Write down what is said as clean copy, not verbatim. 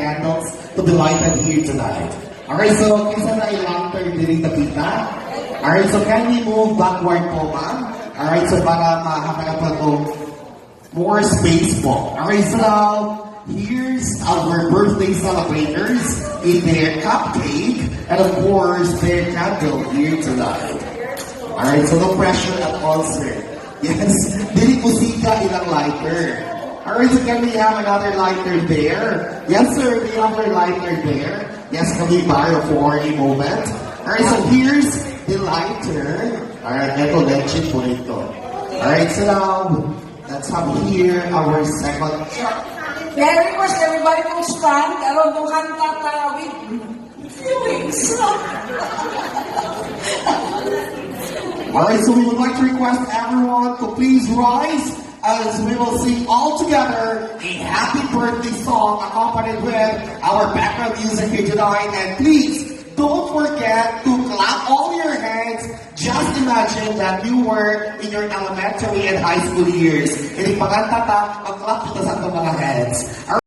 candles to be lighted here tonight. Alright, so kaysa na i-lantern din nakita. Alright, so can we move backward po, ma'am? Alright, so para mahakalang pa ito more space po. Alright, so now, here's our birthday celebrators in their cupcake and of course their candle here tonight. Alright, so no pressure at all, sir. Yes, dili po sika ilang lighter. Alright, so can we have another lighter there? Yes, sir, we have another lighter there. Yes, can we borrow for a moment? Alright, so here's the lighter. Alright, ito, legend po ito. Alright, so now, let's have here our second. May request everybody to stand around the kanta with feelings. Alright, so we would like to request everyone to please rise as we will sing all together a happy birthday song accompanied with our background music here tonight. And please, don't forget to clap all your hands. Just imagine that you were in your elementary and high school years. Hindi pagkantata, mag-clap kita sa mga hands.